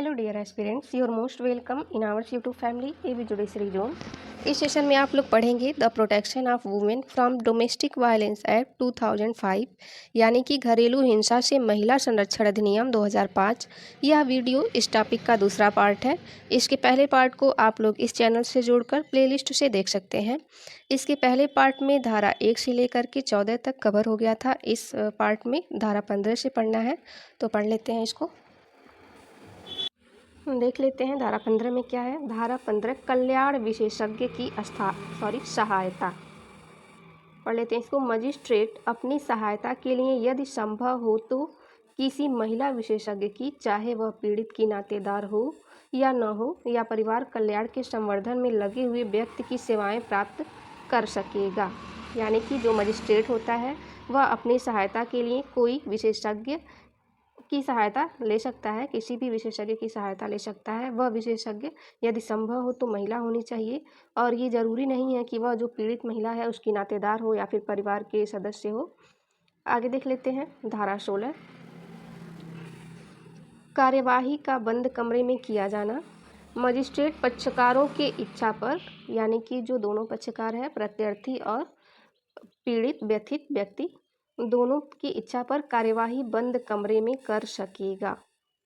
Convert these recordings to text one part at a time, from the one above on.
Hello dear aspirants, your most welcome in our YouTube family AV judiciary zone. इस session में आप लोग पढ़ेंगे the protection of women from domestic violence act 2005 यानी कि घरेलू हिंसा से महिला संरक्षण अधिनियम 2005। यह वीडियो इस टॉपिक का दूसरा पार्ट है। इसके पहले पार्ट को आप लोग इस चैनल से जोड़कर प्लेलिस्ट से देख सकते हैं। इसके पहले पार्ट में धारा 1 से लेकर के 14 तक कवर हो गया था। इस पार्ट में धारा 15 से पढ़ना है, तो पढ़ लेते हैं इसको। देख लेते हैं धारा 15 में क्या है। धारा 15 कल्याण विशेषज्ञ की सहायता। पढ़ लेते हैं इसको। मजिस्ट्रेट अपनी सहायता के लिए यदि संभव हो तो किसी महिला विशेषज्ञ की, चाहे वह पीड़ित की नातेदार हो या न हो, या परिवार कल्याण के संवर्धन में लगे हुए व्यक्ति की सेवाएं प्राप्त कर सकेगा। यानी कि जो मजिस्ट्रेट होता है वह अपनी सहायता के लिए कोई विशेषज्ञ की सहायता ले सकता है, किसी भी विशेषज्ञ की सहायता ले सकता है। वह विशेषज्ञ यदि संभव हो तो महिला होनी चाहिए, और ये ज़रूरी नहीं है कि वह जो पीड़ित महिला है उसकी नातेदार हो या फिर परिवार के सदस्य हो। आगे देख लेते हैं धारा 16 कार्यवाही का बंद कमरे में किया जाना। मजिस्ट्रेट पक्षकारों के इच्छा पर, यानी कि जो दोनों पक्षकार हैं, प्रत्यर्थी और पीड़ित व्यथित व्यक्ति, दोनों की इच्छा पर कार्यवाही बंद कमरे में कर सकेगा।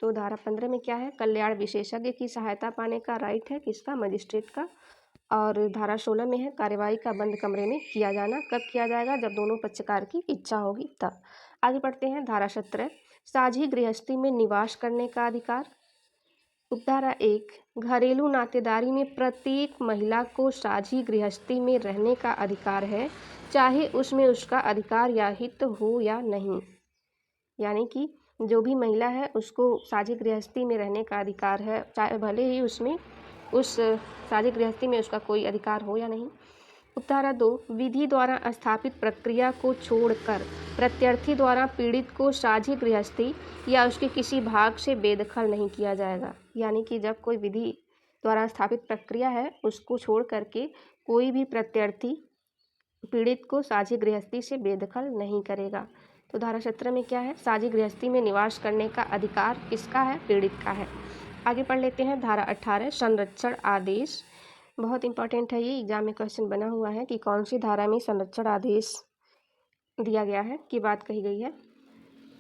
तो धारा 15 में क्या है, कल्याण विशेषज्ञ की सहायता पाने का राइट है किसका, मजिस्ट्रेट का। और धारा 16 में है कार्यवाही का बंद कमरे में किया जाना। कब किया जाएगा, जब दोनों पक्षकार की इच्छा होगी तब। आगे पढ़ते हैं धारा 17 साझी गृहस्थी में निवास करने का अधिकार। उपधारा 1 घरेलू नातेदारी में प्रत्येक महिला को साझी गृहस्थी में रहने का अधिकार है, चाहे उसमें उसका अधिकार या हित हो या नहीं। यानी कि जो भी महिला है उसको साझी गृहस्थी में रहने का अधिकार है, चाहे भले ही उसमें उस साझी गृहस्थी में उसका कोई अधिकार हो या नहीं। उपधारा 2 विधि द्वारा स्थापित प्रक्रिया को छोड़कर प्रत्यर्थी द्वारा पीड़ित को साझी गृहस्थी या उसके किसी भाग से बेदखल नहीं किया जाएगा। यानी कि जब कोई विधि द्वारा स्थापित प्रक्रिया है उसको छोड़ करके कोई भी प्रत्यर्थी पीड़ित को साझी गृहस्थी से बेदखल नहीं करेगा। तो धारा 17 में क्या है, साझी गृहस्थी में निवास करने का अधिकार किसका है, पीड़ित का है। आगे पढ़ लेते हैं धारा 18 संरक्षण आदेश। बहुत इंपॉर्टेंट है ये, एग्जाम में क्वेश्चन बना हुआ है कि कौन सी धारा में संरक्षण आदेश दिया गया है, की बात कही गई है।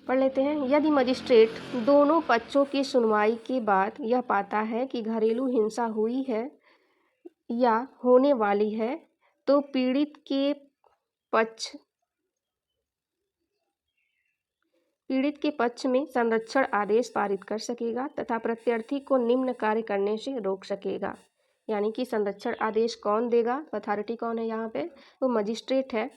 पढ़ लेते हैं। यदि मजिस्ट्रेट दोनों पक्षों की सुनवाई के बाद यह पाता है कि घरेलू हिंसा हुई है या होने वाली है तो पीड़ित के पक्ष में संरक्षण आदेश पारित कर सकेगा तथा प्रत्यर्थी को निम्न कार्य करने से रोक सकेगा। यानी कि संरक्षण आदेश कौन देगा, अथॉरिटी कौन है यहाँ पे, वो मजिस्ट्रेट है।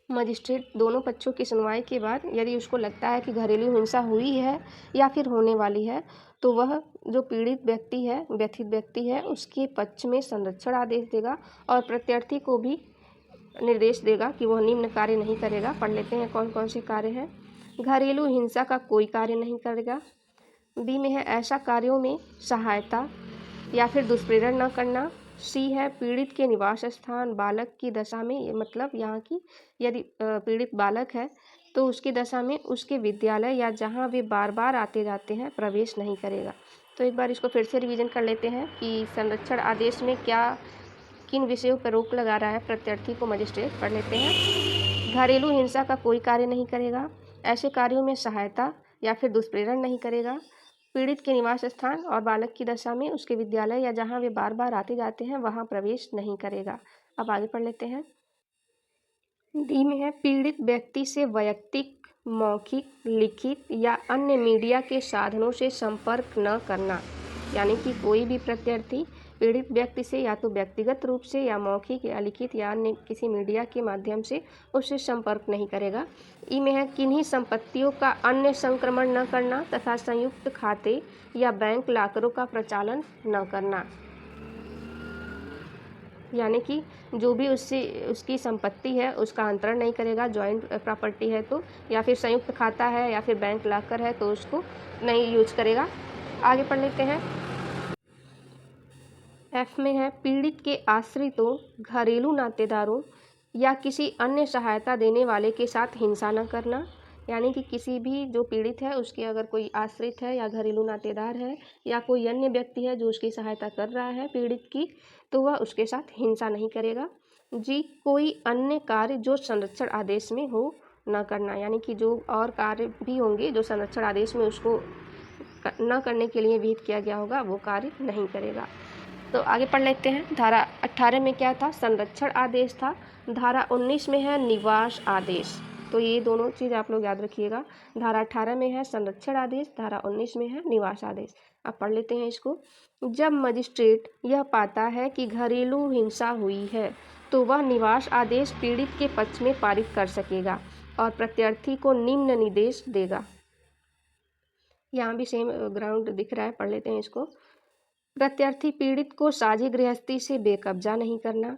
मजिस्ट्रेट दोनों पक्षों की सुनवाई के बाद यदि उसको लगता है कि घरेलू हिंसा हुई है या फिर होने वाली है तो वह जो पीड़ित व्यक्ति है, व्यथित व्यक्ति है, उसके पक्ष में संरक्षण आदेश देगा और प्रत्यर्थी को भी निर्देश देगा कि वह निम्न कार्य नहीं करेगा। पढ़ लेते हैं कौन कौन से कार्य हैं। घरेलू हिंसा का कोई कार्य नहीं करेगा। बी में है ऐसा कार्यों में सहायता या फिर दुष्प्रेरण न करना। सी है पीड़ित के निवास स्थान बालक की दशा में, मतलब यहाँ की यदि पीड़ित बालक है तो उसकी दशा में उसके विद्यालय या जहाँ वे बार बार आते जाते हैं प्रवेश नहीं करेगा। तो एक बार इसको फिर से रिवीजन कर लेते हैं कि संरक्षण आदेश में क्या किन विषयों पर रोक लगा रहा है प्रत्यर्थी को मजिस्ट्रेट। पढ़ लेते हैं। घरेलू हिंसा का कोई कार्य नहीं करेगा, ऐसे कार्यों में सहायता या फिर दुष्प्रेरण नहीं करेगा, पीड़ित के निवास स्थान और बालक की दशा में उसके विद्यालय या जहाँ वे बार बार आते जाते हैं वहाँ प्रवेश नहीं करेगा। अब आगे पढ़ लेते हैं। डी में है पीड़ित व्यक्ति से वैयक्तिक, मौखिक, लिखित या अन्य मीडिया के साधनों से संपर्क न करना। यानी कि कोई भी प्रत्यर्थी पीड़ित व्यक्ति से या तो व्यक्तिगत रूप से या मौखिक या लिखित या अन्य किसी मीडिया के माध्यम से उससे संपर्क नहीं करेगा। ई में है किन्हीं संपत्तियों का अन्य संक्रमण न करना तथा संयुक्त खाते या बैंक लाकरों का प्रचालन न करना। यानी कि जो भी उसकी संपत्ति है उसका अंतरण नहीं करेगा, जॉइंट प्रॉपर्टी है तो, या फिर संयुक्त खाता है या फिर बैंक लॉकर है तो उसको नहीं यूज करेगा। आगे पढ़ लेते हैं। एफ में है पीड़ित के आश्रितों, घरेलू नातेदारों या किसी अन्य सहायता देने वाले के साथ हिंसा न करना। यानी कि किसी भी जो पीड़ित है उसके अगर कोई आश्रित है या घरेलू नातेदार है या कोई अन्य व्यक्ति है जो उसकी सहायता कर रहा है पीड़ित की, तो वह उसके साथ हिंसा नहीं करेगा। जी, कोई अन्य कार्य जो संरक्षण आदेश में हो न करना, यानी कि जो और कार्य भी होंगे जो संरक्षण आदेश में उसको न करने के लिए विहित किया गया होगा वो कार्य नहीं करेगा। तो आगे पढ़ लेते हैं। धारा 18 में क्या था? संरक्षण आदेश था। धारा 19 में है निवास आदेश। तो ये दोनों चीज़ आप लोग याद रखिएगा। धारा 18 में है संरक्षण आदेश, धारा 19 में है निवास आदेश। अब पढ़ लेते हैं इसको। जब मजिस्ट्रेट यह पाता है कि घरेलू हिंसा हुई है तो वह निवास आदेश पीड़ित के पक्ष में पारित कर सकेगा और प्रत्यार्थी को निम्न निर्देश देगा। यहाँ भी सेम ग्राउंड दिख रहा है, पढ़ लेते हैं इसको। प्रत्यार्थी पीड़ित को साझी गृहस्थी से बेकब्जा नहीं करना,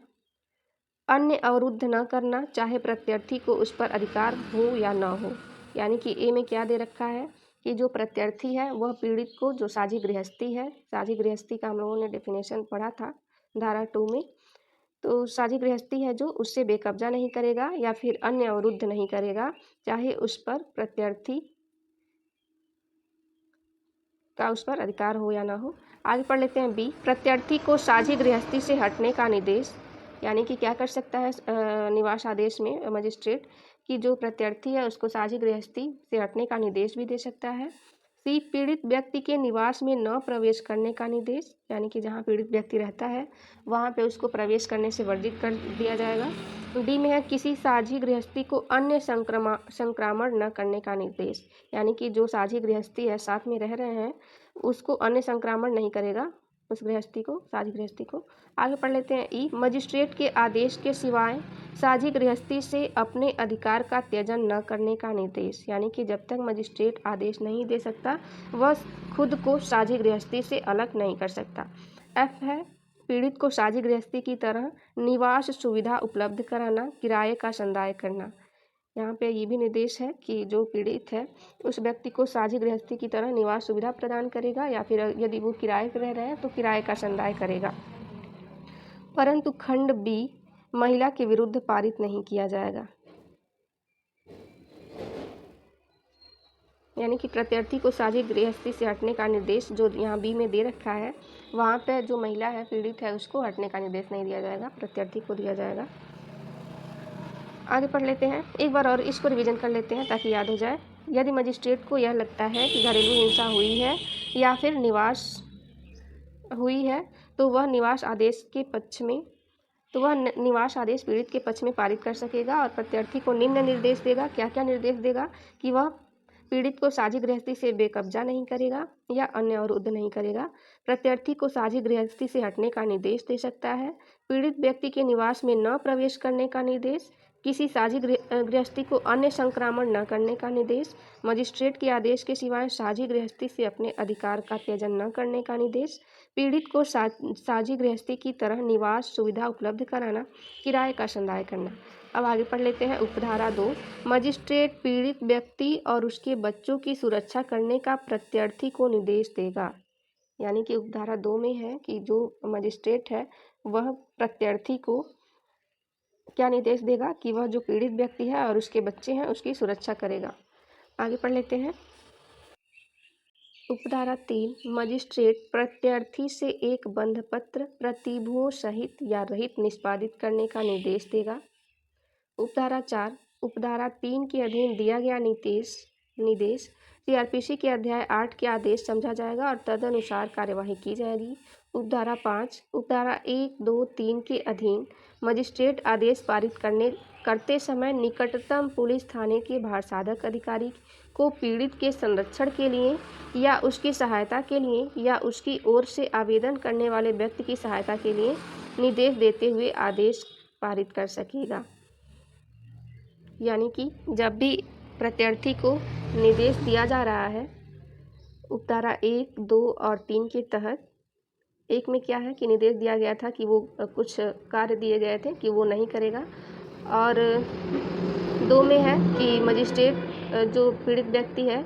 अन्य अवरुद्ध न करना, चाहे प्रत्यार्थी को उस पर अधिकार हो या न हो। यानी कि ए में क्या दे रखा है कि जो प्रत्यार्थी है वह पीड़ित को जो साझी गृहस्थी है, साझी गृहस्थी का हम लोगों ने डेफिनेशन पढ़ा था धारा 2 में, तो साझी गृहस्थी है जो उससे बेकब्जा नहीं करेगा या फिर अन्य अवरुद्ध नहीं करेगा, चाहे उस पर प्रत्यार्थी का उस पर अधिकार हो या ना हो। आगे पढ़ लेते हैं बी। प्रत्यार्थी को साझी गृहस्थी से हटने का निर्देश, यानी कि क्या कर सकता है निवास आदेश में मजिस्ट्रेट कि जो प्रत्यार्थी है उसको साझी गृहस्थी से हटने का निर्देश भी दे सकता है। सी। पीड़ित व्यक्ति के निवास में न प्रवेश करने का निर्देश, यानी कि जहाँ पीड़ित व्यक्ति रहता है वहाँ पे उसको प्रवेश करने से वर्जित कर दिया जाएगा। डी में है किसी साझी गृहस्थी को अन्य संक्रामण न करने का निर्देश, यानी कि जो साझी गृहस्थी है साथ में रह रहे हैं उसको अन्य संक्रामण नहीं करेगा, उस गृहस्थी को, साझी गृहस्थी को। आगे पढ़ लेते हैं ई। मजिस्ट्रेट के आदेश के सिवाय साझी गृहस्थी से अपने अधिकार का त्यजन न करने का निर्देश, यानी कि जब तक मजिस्ट्रेट आदेश नहीं दे सकता वह खुद को साझी गृहस्थी से अलग नहीं कर सकता। एफ है पीड़ित को साझी गृहस्थी की तरह निवास सुविधा उपलब्ध कराना, किराए का संदाय करना। यहाँ पे ये भी निर्देश है कि जो पीड़ित है उस व्यक्ति को साझी गृहस्थी की तरह निवास सुविधा प्रदान करेगा या फिर यदि वो किराए पर रह रहे हैं तो किराए का संदाय करेगा। परंतु खंड बी महिला के विरुद्ध पारित नहीं किया जाएगा, यानी कि प्रत्यार्थी को साझी गृहस्थी से हटने का निर्देश जो यहाँ बी में दे रखा है वहाँ पे जो महिला है पीड़ित है उसको हटने का निर्देश नहीं दिया जाएगा, प्रत्यार्थी को दिया जाएगा। आगे पढ़ लेते हैं एक बार और इसको रिवीजन कर लेते हैं ताकि याद हो जाए। यदि मजिस्ट्रेट को यह लगता है कि घरेलू हिंसा हुई है या फिर निवास हुई है तो वह निवास आदेश पीड़ित के पक्ष में पारित कर सकेगा और प्रत्यार्थी को निम्न निर्देश देगा। क्या क्या निर्देश देगा कि वह पीड़ित को साझी गृहस्थी से बेकब्जा नहीं करेगा या अन्य अवरुद्ध नहीं करेगा, प्रत्यार्थी को साझी गृहस्थी से हटने का निर्देश दे सकता है, पीड़ित व्यक्ति के निवास में न प्रवेश करने का निर्देश, किसी साझी गृहस्थी को अन्य संक्रामण न करने का निर्देश, मजिस्ट्रेट के आदेश के सिवाय साझी गृहस्थी से अपने अधिकार का त्यजन न करने का निर्देश, पीड़ित को साझी गृहस्थी की तरह निवास सुविधा उपलब्ध कराना, किराए का संदाय करना। अब आगे पढ़ लेते हैं उपधारा 2। मजिस्ट्रेट पीड़ित व्यक्ति और उसके बच्चों की सुरक्षा करने का प्रत्यार्थी को निर्देश देगा, यानी कि उपधारा 2 में है कि जो मजिस्ट्रेट है वह प्रत्यार्थी को क्या निर्देश देगा कि वह जो पीड़ित व्यक्ति है और उसके बच्चे हैं उसकी सुरक्षा करेगा। आगे पढ़ लेते हैं उपधारा 3। मजिस्ट्रेट प्रत्यार्थी से एक बंध पत्र प्रतिभुओं सहित या रहित निष्पादित करने का निर्देश देगा। उपधारा 4। उपधारा 3 के अधीन दिया गया निर्देश सीआरपीसी के अध्याय 8 के आदेश समझा जाएगा और तदनुसार कार्यवाही की जाएगी। उपधारा 5। उपधारा 1, 2, 3 के अधीन मजिस्ट्रेट आदेश पारित करते समय निकटतम पुलिस थाने के भारसाधक अधिकारी को पीड़ित के संरक्षण के लिए या उसकी सहायता के लिए या उसकी ओर से आवेदन करने वाले व्यक्ति की सहायता के लिए निर्देश देते हुए आदेश पारित कर सकेगा। यानी कि जब भी प्रत्यार्थी को निर्देश दिया जा रहा है उपधारा 1, 2 और 3 के तहत, एक में क्या है कि निर्देश दिया गया था कि वो कुछ कार्य दिए गए थे कि वो नहीं करेगा, और 2 में है कि मजिस्ट्रेट जो पीड़ित व्यक्ति है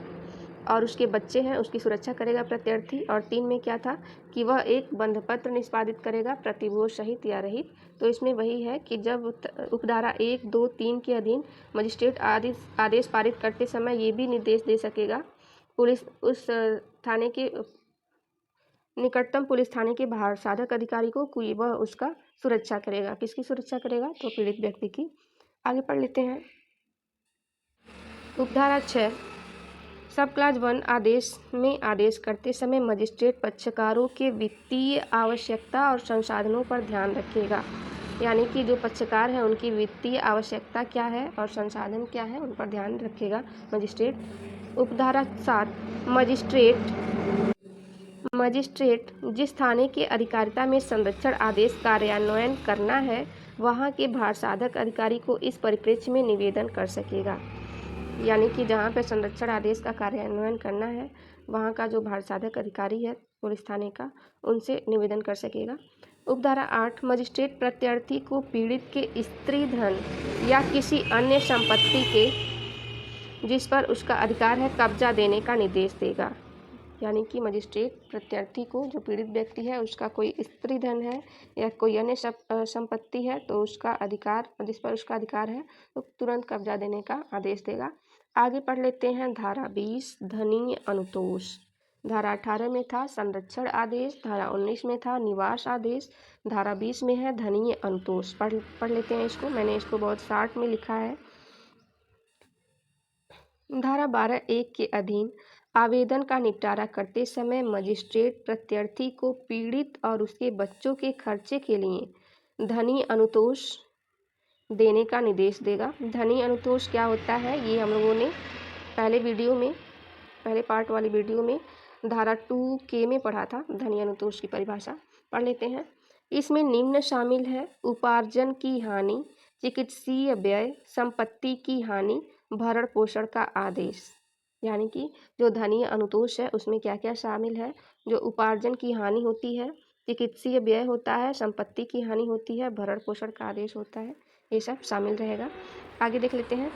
और उसके बच्चे हैं उसकी सुरक्षा करेगा प्रत्यर्थी। और 3 में क्या था कि वह एक बंधपत्र निष्पादित करेगा प्रतिभोज सहित या रहित। तो इसमें वही है कि जब उपधारा 1, 2, 3 के अधीन मजिस्ट्रेट आदेश पारित करते समय ये भी निर्देश दे सकेगा पुलिस उस थाने के निकटतम पुलिस थाने के बाहर साधक अधिकारी को कि वह उसका सुरक्षा करेगा। किसकी सुरक्षा करेगा? तो पीड़ित व्यक्ति की। आगे पढ़ लेते हैं। उपधारा 6 सब क्लास 1 आदेश में आदेश करते समय मजिस्ट्रेट पक्षकारों के वित्तीय आवश्यकता और संसाधनों पर ध्यान रखेगा। यानी कि जो पक्षकार हैं उनकी वित्तीय आवश्यकता क्या है और संसाधन क्या है उन पर ध्यान रखेगा मजिस्ट्रेट। उपधारा 7 मजिस्ट्रेट जिस थाने की अधिकारिता में संरक्षण आदेश कार्यान्वयन करना है वहाँ के भारसाधक अधिकारी को इस परिप्रेक्ष्य में निवेदन कर सकेगा। यानी कि जहाँ पर संरक्षण आदेश का कार्यान्वयन करना है वहाँ का जो भारसाधक अधिकारी है पुलिस थाने का उनसे निवेदन कर सकेगा। उपधारा 8 मजिस्ट्रेट प्रत्यर्थी को पीड़ित के स्त्री धन या किसी अन्य संपत्ति के जिस पर उसका अधिकार है कब्जा देने का निर्देश देगा। यानी कि मजिस्ट्रेट प्रत्यर्थी को जो पीड़ित व्यक्ति है उसका कोई स्त्री धन है या कोई अन्य संपत्ति है तो उसका अधिकार जिस पर उसका अधिकार है तो तुरंत कब्जा देने का आदेश देगा। आगे पढ़ लेते हैं धारा 20 धनीय अनुतोष। धारा 18 में था संरक्षण आदेश, धारा 19 में था निवास आदेश, धारा 20 में है धनीय अनुतोष। पढ़ लेते हैं इसको। मैंने इसको बहुत शार्ट में लिखा है। धारा 12(1) के अधीन आवेदन का निपटारा करते समय मजिस्ट्रेट प्रत्यर्थी को पीड़ित और उसके बच्चों के खर्चे के लिए धनीय अनुतोष देने का निर्देश देगा। धनीय अनुतोष क्या होता है ये हम लोगों ने पहले पार्ट वाली वीडियो में धारा 2K में पढ़ा था। धनीय अनुतोष की परिभाषा पढ़ लेते हैं। इसमें निम्न शामिल है उपार्जन की हानि, चिकित्सीय व्यय, संपत्ति की हानि, भरण पोषण का आदेश। यानी कि जो धनीय अनुतोष है उसमें क्या क्या शामिल है? जो उपार्जन की हानि होती है, चिकित्सीय व्यय होता है, संपत्ति की हानि होती है, भरण पोषण का आदेश होता है, ये सब शामिल रहेगा। आगे देख लेते हैं।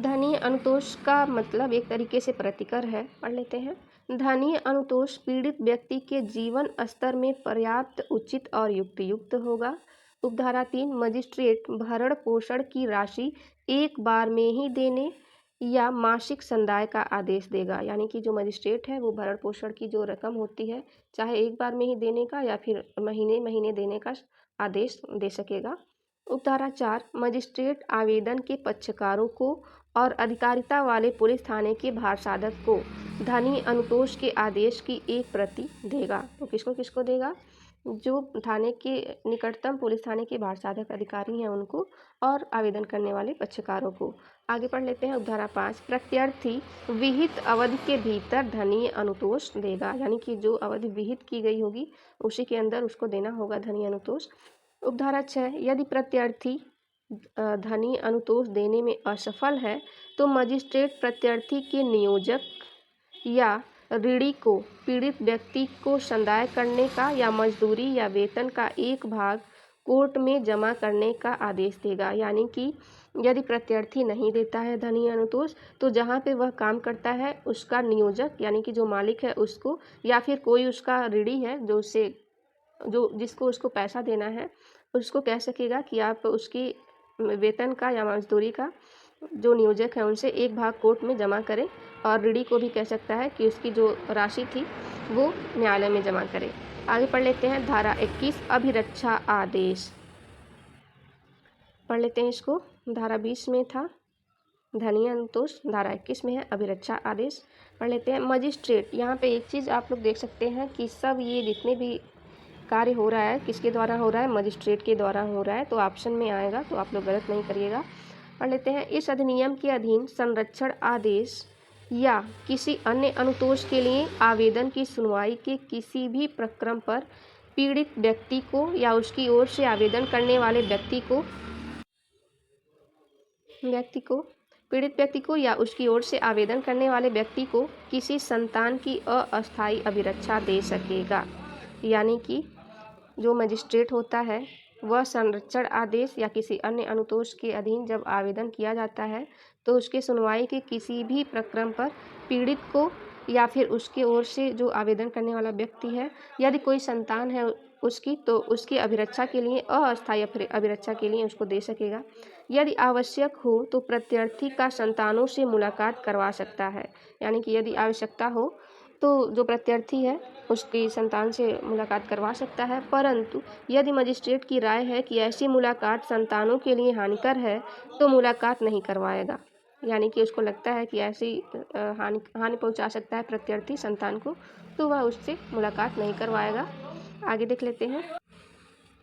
धनीय अनुतोष का मतलब एक तरीके से प्रतिकर है। पढ़ लेते हैं। धनीय अनुतोष पीड़ित व्यक्ति के जीवन स्तर में पर्याप्त, उचित और युक्त होगा। उपधारा 3 मजिस्ट्रेट भरण पोषण की राशि एक बार में ही देने या मासिक संदाय का आदेश देगा। यानी कि जो मजिस्ट्रेट है वो भरण पोषण की जो रकम होती है चाहे एक बार में ही देने का या फिर महीने महीने देने का आदेश दे सकेगा। उपधारा 4 मजिस्ट्रेट आवेदन के पक्षकारों को और अधिकारिता वाले पुलिस थाने के भारसाधक को धनीय अनुतोष के आदेश की एक प्रति देगा। तो किसको किसको देगा? जो थाने के निकटतम पुलिस थाने के भारसाधक अधिकारी हैं उनको और आवेदन करने वाले पक्षकारों को। आगे पढ़ लेते हैं। उपधारा 5 प्रत्यर्थी विहित अवधि के भीतर धनीय अनुतोष देगा। यानी कि जो अवधि विहित की गई होगी उसी के अंदर उसको देना होगा धनीय अनुतोष। उपधारा 6 यदि प्रत्यर्थी धनीय अनुतोष देने में असफल है तो मजिस्ट्रेट प्रत्यर्थी के नियोजक या ऋणी को पीड़ित व्यक्ति को संदाय करने का या मजदूरी या वेतन का एक भाग कोर्ट में जमा करने का आदेश देगा। यानी कि यदि प्रत्यर्थी नहीं देता है धनीय अनुतोष तो जहाँ पे वह काम करता है उसका नियोजक यानी कि जो मालिक है उसको या फिर कोई उसका ऋणी है जिसको उसको पैसा देना है उसको कह सकेगा कि आप उसकी वेतन का या मजदूरी का जो नियोजक है उनसे एक भाग कोर्ट में जमा करें और ऋणी को भी कह सकता है कि उसकी जो राशि थी वो न्यायालय में जमा करे। आगे पढ़ लेते हैं। धारा 21 अभिरक्षा आदेश। पढ़ लेते हैं इसको। धारा 20 में था धनीय अनुतोष, धारा 21 में है अभिरक्षा आदेश। पढ़ लेते हैं। मजिस्ट्रेट, यहाँ पे एक चीज़ आप लोग देख सकते हैं कि सब ये जितने भी कार्य हो रहा है किसके द्वारा हो रहा है? मजिस्ट्रेट के द्वारा हो रहा है। तो ऑप्शन में आएगा, तो आप लोग गलत नहीं करिएगा। पढ़ लेते हैं। इस अधिनियम के अधीन संरक्षण आदेश या किसी अन्य अनुतोष के लिए आवेदन की सुनवाई के किसी भी प्रक्रम पर पीड़ित व्यक्ति को या उसकी ओर से आवेदन करने वाले पीड़ित व्यक्ति को या उसकी ओर से आवेदन करने वाले व्यक्ति को किसी संतान की अस्थायी अभिरक्षा दे सकेगा। यानी कि जो मजिस्ट्रेट होता है वह संरक्षण आदेश या किसी अन्य अनुतोष के अधीन जब आवेदन किया जाता है तो उसके सुनवाई के किसी भी प्रक्रम पर पीड़ित को या फिर उसकी ओर से जो आवेदन करने वाला व्यक्ति है, यदि कोई संतान है उसकी, तो उसकी अभिरक्षा के लिए, अस्थायी अभिरक्षा के लिए उसको दे सकेगा। यदि आवश्यक हो तो प्रत्यार्थी का संतानों से मुलाकात करवा सकता है, यानी कि यदि आवश्यकता हो तो जो प्रत्यार्थी है उसकी संतान से मुलाकात करवा सकता है। परंतु यदि मजिस्ट्रेट की राय है कि ऐसी मुलाकात संतानों के लिए हानिकर है तो मुलाकात नहीं करवाएगा, यानी कि उसको लगता है कि ऐसी हानि पहुंचा सकता है प्रत्यार्थी संतान को, तो वह उससे मुलाकात नहीं करवाएगा। आगे देख लेते हैं।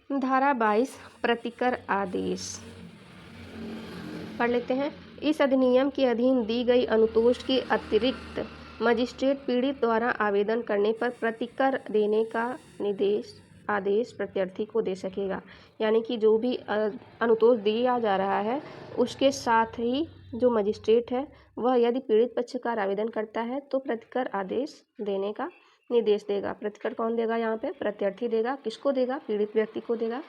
धारा 22 प्रतिकर आदेश पढ़ लेते हैं। इस अधिनियम के अधीन दी गई अनुतोष के अतिरिक्त मजिस्ट्रेट पीड़ित द्वारा आवेदन करने पर प्रतिकर देने का आदेश प्रत्यार्थी को दे सकेगा, यानी कि जो भी अनुतोष दिया जा रहा है उसके साथ ही जो मजिस्ट्रेट है वह यदि पीड़ित पक्षकार आवेदन करता है तो प्रतिकर आदेश देने का निर्देश देगा। प्रतिकर कौन देगा? यहाँ पे प्रत्यार्थी देगा। किसको देगा? पीड़ित व्यक्ति को देगा।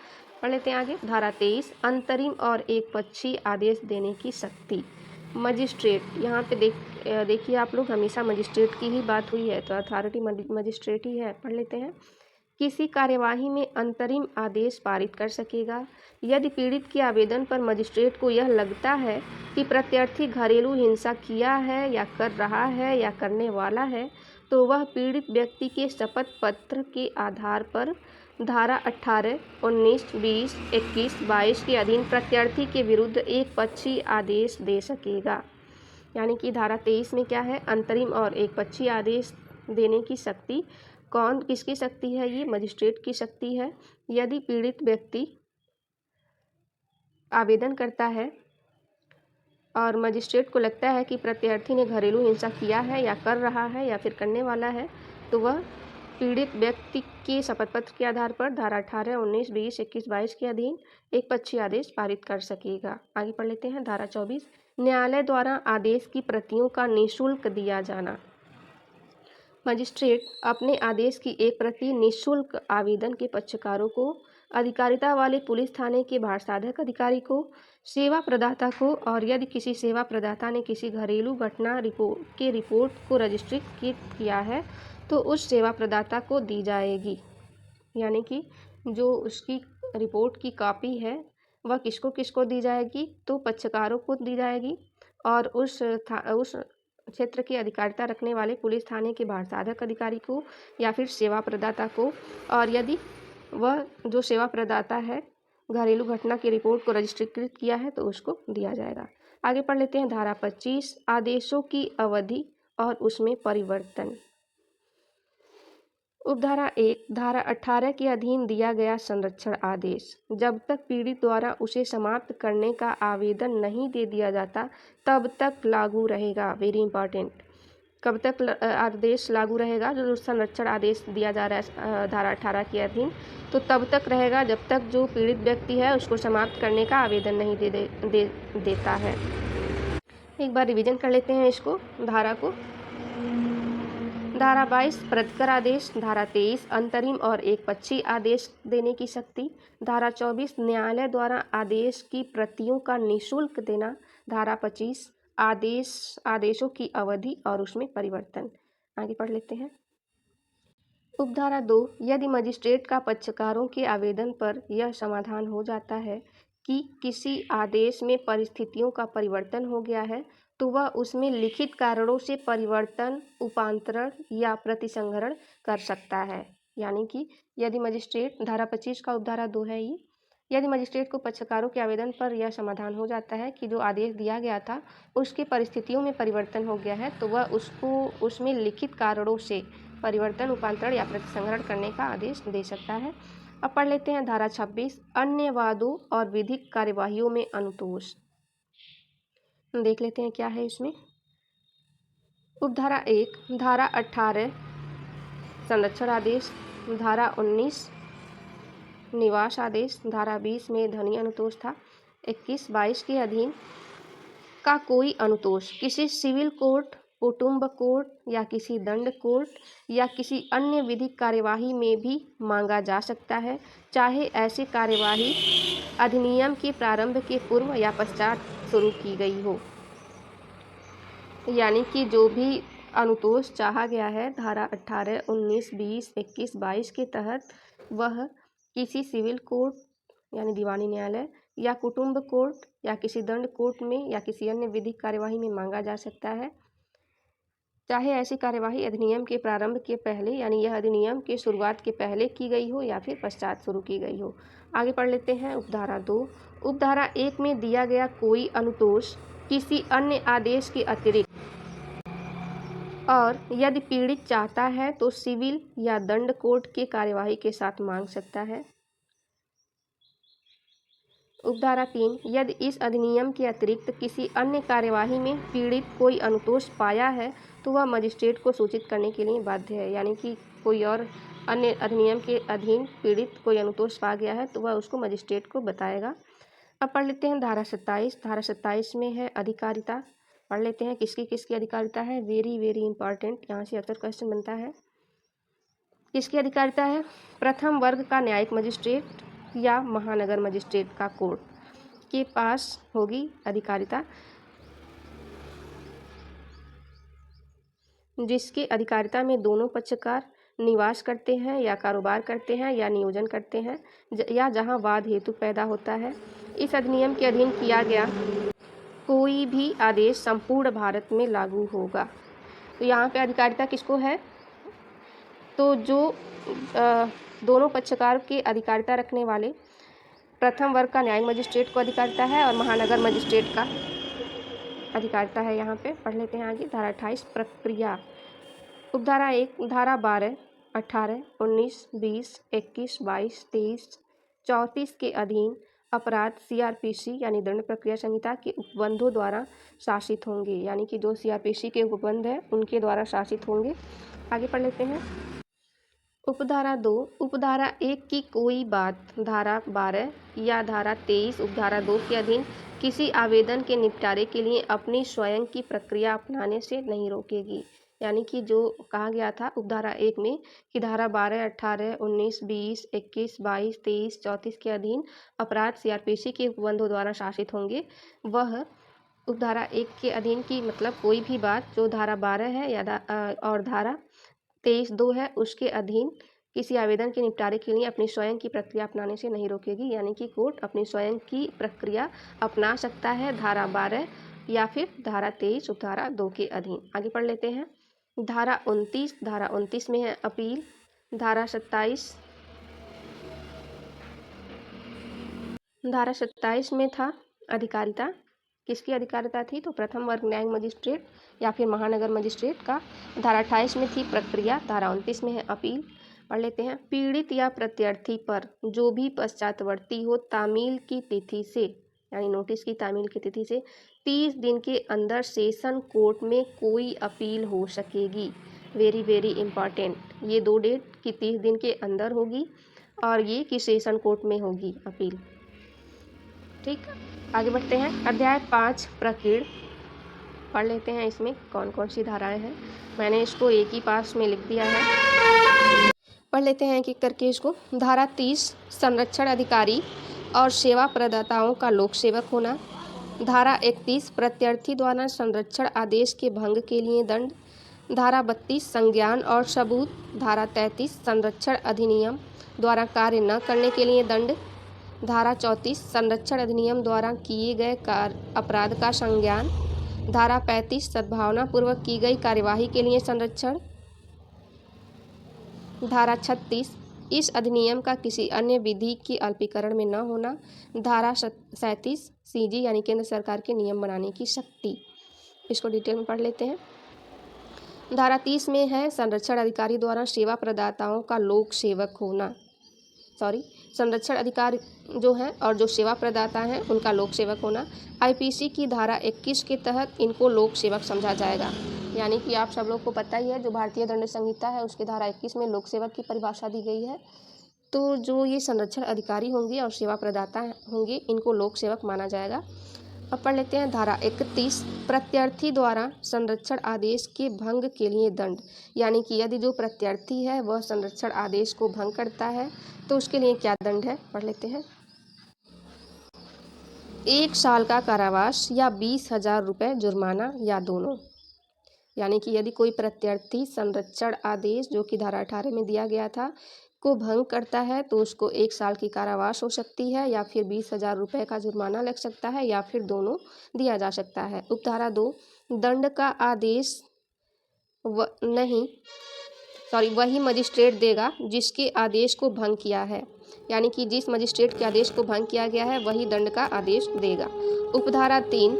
पढ़ लेते हैं आगे। धारा 23 अंतरिम और एकपक्षीय आदेश देने की शक्ति। मजिस्ट्रेट, यहाँ पे देखिए आप लोग, हमेशा मजिस्ट्रेट की ही बात हुई है तो अथॉरिटी मजिस्ट्रेट ही है। पढ़ लेते हैं। किसी कार्यवाही में अंतरिम आदेश पारित कर सकेगा यदि पीड़ित के आवेदन पर मजिस्ट्रेट को यह लगता है कि प्रत्यार्थी घरेलू हिंसा किया है या कर रहा है या करने वाला है, तो वह पीड़ित व्यक्ति के शपथ पत्र के आधार पर धारा 18, 19, 20, 21, 22 के अधीन प्रत्यार्थी के विरुद्ध एक पक्षीय आदेश दे सकेगा। यानी कि धारा 23 में क्या है? अंतरिम और एक पक्षीय आदेश देने की शक्ति किसकी शक्ति है? ये मजिस्ट्रेट की शक्ति है। यदि पीड़ित व्यक्ति आवेदन करता है और मजिस्ट्रेट को लगता है कि प्रत्यार्थी ने घरेलू हिंसा किया है या कर रहा है या फिर करने वाला है, तो वह पीड़ित व्यक्ति के शपथ पत्र के आधार पर धारा 18, 19, 20, 21, 22 के अधीन एक पक्षीय आदेश पारित कर सकेगा। आगे पढ़ लेते हैं। धारा 24 न्यायालय द्वारा आदेश की प्रतियों का निःशुल्क दिया जाना। मजिस्ट्रेट अपने आदेश की एक प्रति निःशुल्क आवेदन के पक्षकारों को, अधिकारिता वाले पुलिस थाने के भारसाधक अधिकारी को, सेवा प्रदाता को, और यदि किसी सेवा प्रदाता ने किसी घरेलू घटना रिपोर्ट को रजिस्ट्रीकृत किया है तो उस सेवा प्रदाता को दी जाएगी। यानी कि जो उसकी रिपोर्ट की कॉपी है वह किसको किसको दी जाएगी? तो पक्षकारों को दी जाएगी और उस क्षेत्र की अधिकारिता रखने वाले पुलिस थाने के भारसाधक अधिकारी को या फिर सेवा प्रदाता को, और यदि वह जो सेवा प्रदाता है घरेलू घटना की रिपोर्ट को रजिस्ट्रीकृत किया है तो उसको दिया जाएगा। आगे पढ़ लेते हैं। धारा 25 आदेशों की अवधि और उसमें परिवर्तन। उपधारा 1 धारा 18 के अधीन दिया गया संरक्षण आदेश जब तक पीड़ित द्वारा उसे समाप्त करने का आवेदन नहीं दे दिया जाता तब तक लागू रहेगा। Very important. कब तक आदेश लागू रहेगा? जो संरक्षण आदेश दिया जा रहा है धारा 18 के अधीन, तो तब तक रहेगा जब तक जो पीड़ित व्यक्ति है उसको समाप्त करने का आवेदन नहीं देता है। एक बार रिवीजन कर लेते हैं इसको, धारा को। धारा 22 प्रतिकर आदेश, धारा 23 अंतरिम और एक पक्षीय आदेश देने की शक्ति, धारा 24 न्यायालय द्वारा आदेश की प्रतियों का निःशुल्क देना, धारा 25 आदेशों की अवधि और उसमें परिवर्तन। आगे पढ़ लेते हैं। उपधारा 2 यदि मजिस्ट्रेट का पक्षकारों के आवेदन पर यह समाधान हो जाता है कि किसी आदेश में परिस्थितियों का परिवर्तन हो गया है तो वह उसमें लिखित कारणों से परिवर्तन, उपांतरण या प्रतिसंहरण कर सकता है। यानी कि यदि मजिस्ट्रेट, धारा 25 का उपधारा 2 है ये, यदि मजिस्ट्रेट को पक्षकारों के आवेदन पर यह समाधान हो जाता है कि जो आदेश दिया गया था उसकी परिस्थितियों में परिवर्तन हो गया है तो वह उसको उसमें लिखित कारणों से परिवर्तन, उपांतरण या प्रतिसंहरण करने का आदेश दे सकता है। अब पढ़ लेते हैं धारा 26 अन्य वादों और विधिक कार्यवाहियों में अनुतोष। देख लेते हैं क्या है इसमें। उपधारा 1 धारा 18 संरक्षण आदेश, धारा 19 निवास आदेश, धारा 20 में धनी अनुतोष था, 21, 22 के अधीन का कोई अनुतोष किसी सिविल कोर्ट, कुटुंब कोर्ट या किसी दंड कोर्ट या किसी अन्य विधिक कार्यवाही में भी मांगा जा सकता है, चाहे ऐसी कार्यवाही अधिनियम के प्रारंभ के पूर्व या पश्चात शुरू की गई हो। यानी कि जो भी अनुतोष चाहा गया है धारा 18, 19, 20, 21, 22 के तहत, वह किसी सिविल कोर्ट यानी दीवानी न्यायालय या कुटुंब कोर्ट या किसी दंड कोर्ट में या किसी अन्य विधिक कार्यवाही में मांगा जा सकता है, चाहे ऐसी कार्यवाही अधिनियम के प्रारंभ के पहले यानी यह अधिनियम के शुरुआत के पहले की गई हो या फिर पश्चात शुरू की गई हो। आगे पढ़ लेते हैं उपधारा 2। उपधारा 1 में दिया गया कोई अनुतोष किसी अन्य आदेश के अतिरिक्त और यदि पीड़ित चाहता है तो सिविल या दंड कोर्ट के कार्यवाही के साथ मांग सकता है। उपधारा 3, यदि इस अधिनियम के अतिरिक्त किसी अन्य कार्यवाही में पीड़ित कोई अनुतोष पाया है तो वह मजिस्ट्रेट को सूचित करने के लिए बाध्य है, यानी कि कोई और अन्य अधिनियम के अधीन पीड़ित कोई अनुतोष पा गया है तो वह उसको मजिस्ट्रेट को बताएगा। अब पढ़ लेते हैं धारा 27। धारा 27 में है अधिकारिता। पढ़ लेते हैं किसकी किसकी अधिकारिता है, वेरी वेरी इंपॉर्टेंट, यहाँ से अक्सर क्वेश्चन बनता है। किसकी अधिकारिता है? प्रथम वर्ग का न्यायिक मजिस्ट्रेट या महानगर मजिस्ट्रेट का कोर्ट के पास होगी अधिकारिता, जिसके अधिकारिता में दोनों पक्षकार निवास करते हैं या कारोबार करते हैं या नियोजन करते हैं या जहां वाद हेतु पैदा होता है। इस अधिनियम के अधीन किया गया कोई भी आदेश संपूर्ण भारत में लागू होगा। तो यहाँ पे अधिकारिता किसको है? तो जो दोनों पक्षकार के अधिकारिता रखने वाले प्रथम वर्ग का न्यायिक मजिस्ट्रेट को अधिकारिता है और महानगर मजिस्ट्रेट का अधिकारिता है। यहाँ पे पढ़ लेते हैं आगे धारा 28 प्रक्रिया। उपधारा 1, धारा 12, 18, 19, 20, 21, 22, 23, 34 के अधीन अपराध CRPC यानी दंड प्रक्रिया संहिता के उपबंधों द्वारा शासित होंगे, यानी कि जो CRPC के उपबंध है उनके द्वारा शासित होंगे। आगे पढ़ लेते हैं उपधारा 2। उपधारा 1 की कोई बात धारा 12 या धारा 23 उपधारा 2 के अधीन किसी आवेदन के निपटारे के लिए अपनी स्वयं की प्रक्रिया अपनाने से नहीं रोकेगी, यानी कि जो कहा गया था उपधारा 1 में कि धारा 12, 18, 19, 20, 21, 22, 23, 34 के अधीन अपराध CRPC के उपबंधों द्वारा शासित होंगे, वह उपधारा 1 के अधीन की मतलब कोई भी बात जो धारा 12 है या और धारा 23(2) है उसके अधीन किसी आवेदन के निपटारे के लिए अपनी स्वयं की प्रक्रिया अपनाने से नहीं रोकेगी, यानी कि कोर्ट अपनी स्वयं की प्रक्रिया अपना सकता है धारा 12 या फिर धारा 23 उपधारा 2 के अधीन। आगे पढ़ लेते हैं धारा 29। धारा 29 में है अपील। धारा 27 में था अधिकारिता। किसकी अधिकारिता थी? तो प्रथम वर्ग न्यायिक मजिस्ट्रेट या फिर महानगर मजिस्ट्रेट का। धारा 28 में थी प्रक्रिया। धारा 29 में है अपील। पढ़ लेते हैं पीड़ित या प्रत्यर्थी पर जो भी पश्चातवर्ती हो तामील की तिथि से यानी नोटिस की तामील की तिथि से 30 दिन के अंदर सेशन कोर्ट में कोई अपील हो सकेगी। वेरी वेरी इंपॉर्टेंट, ये दो डेट की 30 दिन के अंदर होगी और ये कि सेशन कोर्ट में होगी अपील। ठीक, आगे बढ़ते हैं अध्याय 5 प्रकीर्ण। पढ़ लेते हैं इसमें कौन कौन सी धाराएं हैं। मैंने इसको एक ही पास में लिख दिया है, पढ़ लेते हैं एक एक करके इसको। धारा 30 संरक्षण अधिकारी और सेवा प्रदाताओं का लोक सेवक होना। धारा 31 प्रत्यर्थी द्वारा संरक्षण आदेश के भंग के लिए दंड। धारा 32 संज्ञान और सबूत। धारा 33 संरक्षण अधिनियम द्वारा कार्य न करने के लिए दंड। धारा 34 संरक्षण अधिनियम द्वारा किए गए अपराध का संज्ञान। धारा 35 सद्भावनापूर्वक की गई कार्यवाही के लिए संरक्षण। धारा 36 इस अधिनियम का किसी अन्य विधि के अल्पीकरण में न होना। धारा 37 CG यानी केंद्र सरकार के नियम बनाने की शक्ति। इसको डिटेल में पढ़ लेते हैं। धारा 30 में है संरक्षण अधिकारी द्वारा सेवा प्रदाताओं का लोक सेवक होना। संरक्षण अधिकारी जो है और जो सेवा प्रदाता हैं उनका लोक सेवक होना। IPC की धारा 21 के तहत इनको लोक सेवक समझा जाएगा, यानी कि आप सब लोग को पता ही है जो भारतीय दंड संहिता है उसके धारा 21 में लोक सेवक की परिभाषा दी गई है। तो जो ये संरक्षण अधिकारी होंगे और सेवा प्रदाता होंगे इनको लोक सेवक माना जाएगा। अब पढ़ लेते हैं धारा 31 प्रत्यर्थी द्वारा संरक्षण आदेश के भंग के लिए दंड, यानी कि यदि जो प्रत्यर्थी है वह संरक्षण आदेश को भंग करता है तो उसके लिए क्या दंड है, पढ़ लेते हैं। 1 साल का कारावास या 20,000 रुपये जुर्माना या दोनों। यानी कि यदि कोई प्रत्यर्थी संरक्षण आदेश जो कि धारा 18 में दिया गया था को भंग करता है तो उसको 1 साल की कारावास हो सकती है या फिर 20,000 रुपये का जुर्माना लग सकता है या फिर दोनों दिया जा सकता है। उपधारा 2, दंड का आदेश वही मजिस्ट्रेट देगा जिसके आदेश को भंग किया है, यानी कि जिस मजिस्ट्रेट के आदेश को भंग किया गया है वही दंड का आदेश देगा। उपधारा 3,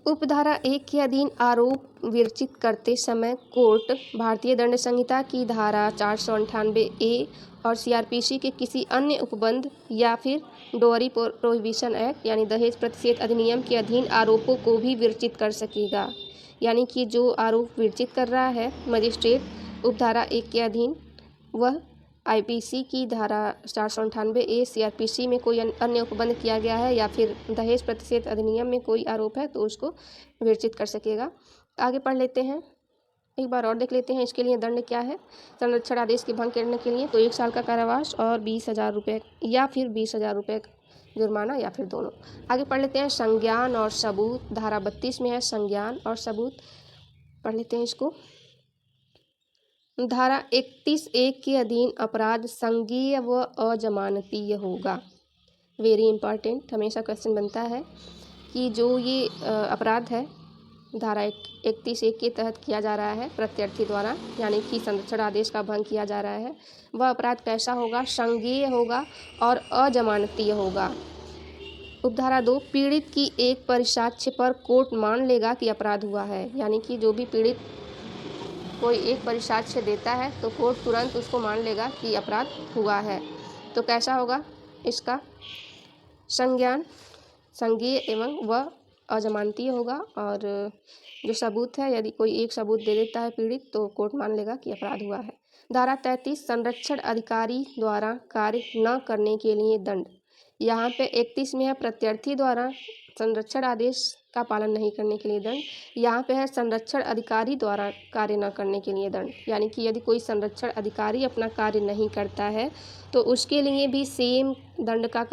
उपधारा 1 के अधीन आरोप विरचित करते समय कोर्ट भारतीय दंड संहिता की धारा 498A और CRPC के किसी अन्य उपबंध या फिर डोअरी प्रोहिबिशन एक्ट यानी दहेज प्रतिषेध अधिनियम के अधीन आरोपों को भी विरचित कर सकेगा। यानी कि जो आरोप विरचित कर रहा है मजिस्ट्रेट उपधारा 1 के अधीन, वह IPC की धारा 498A, CRPC में कोई अन्य उपबंध किया गया है या फिर दहेज प्रतिषेध अधिनियम में कोई आरोप है तो उसको विरचित कर सकेगा। आगे पढ़ लेते हैं, एक बार और देख लेते हैं इसके लिए दंड क्या है। संरक्षण आदेश के भंग करने के लिए तो 1 साल का कारावास और 20,000 रुपये या फिर 20,000 रुपये जुर्माना या फिर दोनों। आगे पढ़ लेते हैं संज्ञान और सबूत। धारा 32 में है संज्ञान और सबूत, पढ़ लेते हैं इसको। धारा 31A के अधीन अपराध संज्ञेय व अजमानतीय होगा। वेरी इंपॉर्टेंट, हमेशा क्वेश्चन बनता है कि जो ये अपराध है धारा 31A के तहत किया जा रहा है प्रत्यर्थी द्वारा, यानी कि संरक्षण आदेश का भंग किया जा रहा है, वह अपराध कैसा होगा? संज्ञेय होगा और अजमानतीय होगा। उपधारा 2, पीड़ित की एक परिसाक्ष्य पर कोर्ट मान लेगा कि अपराध हुआ है, यानी कि जो भी पीड़ित कोई एक परिसाक्ष्य देता है तो कोर्ट तुरंत उसको मान लेगा कि अपराध हुआ है। तो कैसा होगा इसका? संज्ञान, संज्ञेय एवं वह अजमानतीय होगा। और जो सबूत है, यदि कोई एक सबूत दे देता है पीड़ित तो कोर्ट मान लेगा कि अपराध हुआ है। धारा 33, संरक्षण अधिकारी द्वारा कार्य न करने के लिए दंड। यहाँ पे 31 में है प्रत्यर्थी द्वारा संरक्षण आदेश का पालन नहीं करने के लिए दंड, यहाँ पे है संरक्षण अधिकारी द्वारा कार्य न करने के लिए दंड। यानी कि यदि कोई संरक्षण अधिकारी अपना कार्य नहीं करता है तो उसके लिए भी सेम दंड का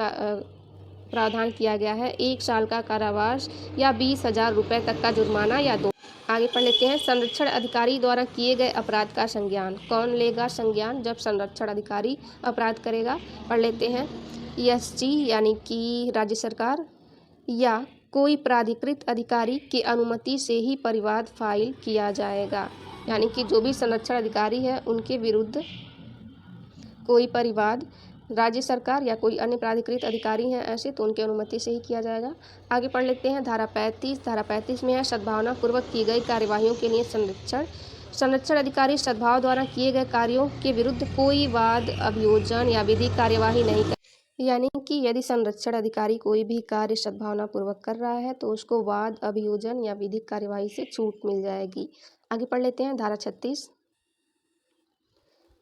प्रावधान किया गया है, 1 साल का कारावास या 20,000 रुपये तक का जुर्माना या दो। आगे पढ़ लेते हैं संरक्षण अधिकारी द्वारा किए गए अपराध का संज्ञान। कौन लेगा संज्ञान जब संरक्षण अधिकारी अपराध करेगा? पढ़ लेते हैं SG यानी कि राज्य सरकार या कोई प्राधिकृत अधिकारी की अनुमति से ही परिवाद फाइल किया जाएगा। यानी कि जो भी संरक्षण अधिकारी है उनके विरुद्ध कोई परिवाद राज्य सरकार या कोई अन्य प्राधिकृत अधिकारी हैं ऐसे तो उनकी अनुमति से ही किया जाएगा। आगे पढ़ लेते हैं धारा 35। धारा 35 में है सद्भावनापूर्वक की गई कार्यवाहियों के लिए संरक्षण अधिकारी सद्भाव द्वारा किए गए कार्यों के विरुद्ध कोई वाद अभियोजन या विधिक कार्यवाही नहीं कर, यानी कि यदि संरक्षण अधिकारी कोई भी कार्य सद्भावनापूर्वक कर रहा है तो उसको वाद अभियोजन या विधिक कार्यवाही से छूट मिल जाएगी। आगे पढ़ लेते हैं धारा 36।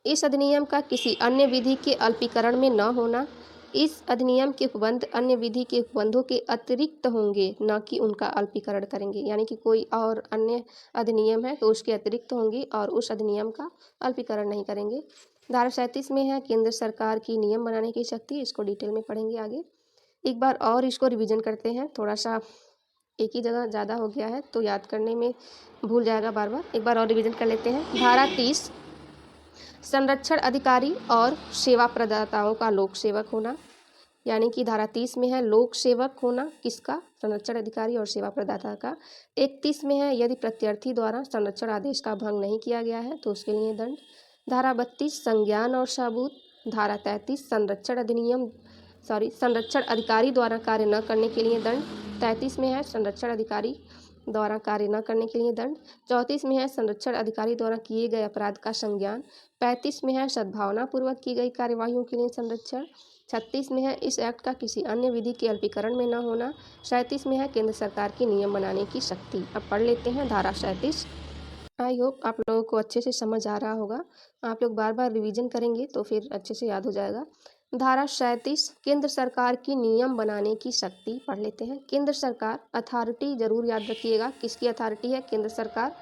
इस अधिनियम का किसी अन्य विधि के अल्पीकरण में न होना। इस अधिनियम के उपबंध अन्य विधि के उपबंधों के अतिरिक्त होंगे, न कि उनका अल्पीकरण करेंगे। यानी कि कोई और अन्य अधिनियम है तो उसके अतिरिक्त होंगे और उस अधिनियम का अल्पीकरण नहीं करेंगे। धारा 37 में है केंद्र सरकार की नियम बनाने की शक्ति। इसको डिटेल में पढ़ेंगे आगे। एक बार और इसको रिवीजन करते हैं, थोड़ा सा एक ही जगह ज़्यादा हो गया है तो याद करने में भूल जाएगा बार बार। एक बार और रिवीजन कर लेते हैं। धारा 30, संरक्षण अधिकारी और सेवा प्रदाताओं का लोक सेवक होना। यानी कि धारा 30 में है लोक सेवक होना किसका? संरक्षण अधिकारी और सेवा प्रदाता का। 31 में है यदि प्रत्यर्थी द्वारा संरक्षण आदेश का भंग नहीं किया गया है तो उसके लिए दंड। धारा 32 संज्ञान और सबूत। धारा 33 संरक्षण अधिकारी द्वारा कार्य न करने के लिए दंड। 33 में है संरक्षण अधिकारी द्वारा कार्य न करने के लिए दंड। 34 में है संरक्षण अधिकारी द्वारा किए गए अपराध का संज्ञान। 35 में है सद्भावनापूर्वक की गई कार्यवाहियों के लिए संरक्षण। 36 में है इस एक्ट का किसी अन्य विधि के अल्पीकरण में न होना। 37 में है केंद्र सरकार की नियम बनाने की शक्ति। अब पढ़ लेते हैं धारा 37। आई होप आप लोगों को अच्छे से समझ आ रहा होगा। आप लोग बार बार रिवीजन करेंगे तो फिर अच्छे से याद हो जाएगा। धारा 37 केंद्र सरकार की नियम बनाने की शक्ति। पढ़ लेते हैं। केंद्र सरकार अथॉरिटी जरूर याद रखिएगा, किसकी अथॉरिटी है? केंद्र सरकार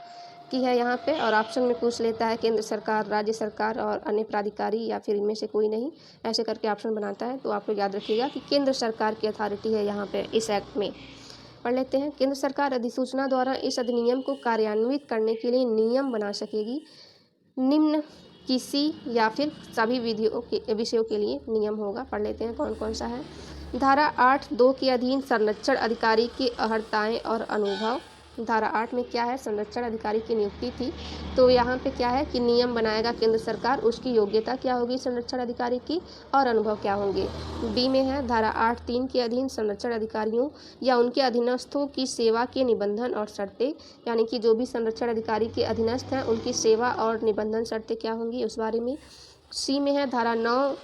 की है यहाँ पे। और ऑप्शन में पूछ लेता है केंद्र सरकार, राज्य सरकार और अन्य प्राधिकारी या फिर इनमें से कोई नहीं, ऐसे करके ऑप्शन बनाता है। तो आप लोग याद रखिएगा कि केंद्र सरकार की अथॉरिटी है यहाँ पे इस एक्ट में। पढ़ लेते हैं। केंद्र सरकार अधिसूचना द्वारा इस अधिनियम को कार्यान्वित करने के लिए नियम बना सकेगी। निम्न किसी या फिर सभी विषयों के लिए नियम होगा। पढ़ लेते हैं कौन कौन सा है। धारा 8(2) के अधीन संरक्षण अधिकारी के अर्हताएं और अनुभव। धारा 8 में क्या है, संरक्षण अधिकारी की नियुक्ति थी, तो यहाँ पे क्या है कि नियम बनाएगा केंद्र सरकार, उसकी योग्यता क्या होगी संरक्षण अधिकारी की और अनुभव क्या होंगे। बी में है धारा 8(3) के अधीन संरक्षण अधिकारियों या उनके अधीनस्थों की सेवा के निबंधन और शर्तें, यानी कि जो भी संरक्षण अधिकारी के अधीनस्थ हैं उनकी सेवा और निबंधन शर्तें क्या होंगी उस बारे में। सी में है धारा 9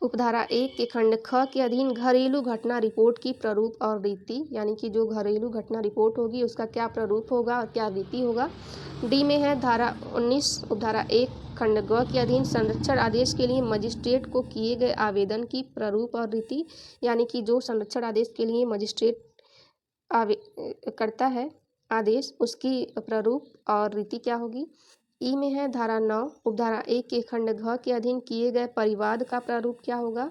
उपधारा 1 के खंड ख के अधीन घरेलू घटना रिपोर्ट की प्रारूप और रीति, यानी कि जो घरेलू घटना रिपोर्ट होगी उसका क्या प्रारूप होगा और क्या रीति होगा। डी में है धारा 19 उपधारा 1 खंड ग के अधीन संरक्षण आदेश के लिए मजिस्ट्रेट को किए गए आवेदन की प्रारूप और रीति, यानी कि जो संरक्षण आदेश के लिए मजिस्ट्रेट करता है आदेश उसकी प्रारूप और रीति क्या होगी। ई में है धारा 9 उपधारा 1 के खंड घ के अधीन किए गए परिवाद का प्रारूप क्या होगा।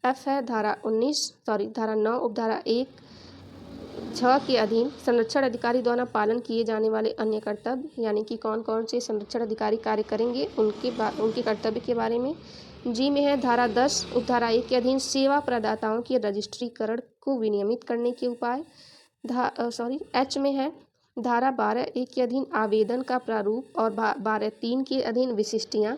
एफ है धारा 9 उपधारा 1 छ के अधीन संरक्षण अधिकारी द्वारा पालन किए जाने वाले अन्य कर्तव्य, यानी कि कौन कौन से संरक्षण अधिकारी कार्य करेंगे उनके कर्तव्य के बारे में। जी में है धारा 10 उपधारा 1 के अधीन सेवा प्रदाताओं के रजिस्ट्रीकरण को विनियमित करने के उपाय। एच में है धारा 12(1) के अधीन आवेदन का प्रारूप और 12(3) के अधीन विशिष्टियाँ।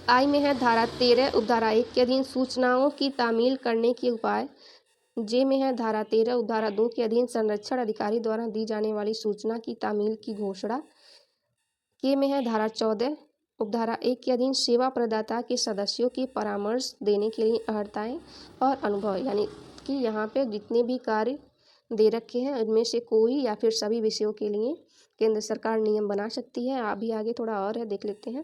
आई में है धारा 13 उपधारा 1 के अधीन सूचनाओं की तामील करने के उपाय। जे में है धारा 13 उपधारा 2 के अधीन संरक्षण अधिकारी द्वारा दी जाने वाली सूचना की तामील की घोषणा। के में है धारा 14 उपधारा 1 के अधीन सेवा प्रदाता के सदस्यों के परामर्श देने के लिए अर्हताएं और अनुभव, यानी कि यहाँ पे जितने भी कार्य दे रखे हैं उनमें से कोई या फिर सभी विषयों के लिए केंद्र सरकार नियम बना सकती है। अभी आगे थोड़ा और है, देख लेते हैं।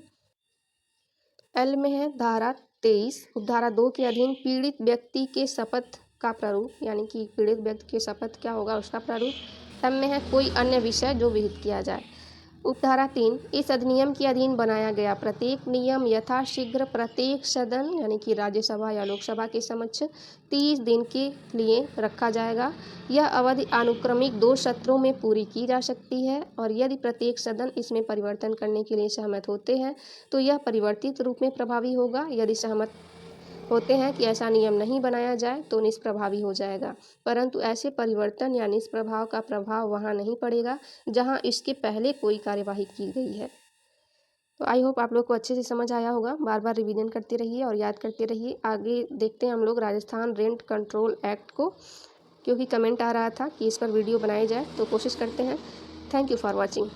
एल में है धारा 23 उपधारा 2 के अधीन पीड़ित व्यक्ति के शपथ का प्रारूप, यानी कि पीड़ित व्यक्ति के शपथ क्या होगा उसका प्रारूप। एम में है कोई अन्य विषय जो विहित किया जाए। उपधारा 3 इस अधिनियम के अधीन बनाया गया प्रत्येक नियम यथाशीघ्र प्रत्येक सदन, यानी कि राज्यसभा या लोकसभा के समक्ष 30 दिन के लिए रखा जाएगा। यह अवधि अनुक्रमिक 2 सत्रों में पूरी की जा सकती है और यदि प्रत्येक सदन इसमें परिवर्तन करने के लिए सहमत होते हैं तो यह परिवर्तित रूप में प्रभावी होगा। यदि सहमत होते हैं कि ऐसा नियम नहीं बनाया जाए तो निष्प्रभावी हो जाएगा, परंतु ऐसे परिवर्तन या निष्प्रभाव का प्रभाव वहाँ नहीं पड़ेगा जहाँ इसके पहले कोई कार्यवाही की गई है। तो आई होप आप लोग को अच्छे से समझ आया होगा। बार बार रिवीजन करते रहिए और याद करते रहिए। आगे देखते हैं हम लोग राजस्थान रेंट कंट्रोल एक्ट को, क्योंकि कमेंट आ रहा था कि इस पर वीडियो बनाई जाए, तो कोशिश करते हैं। Thank you for watching.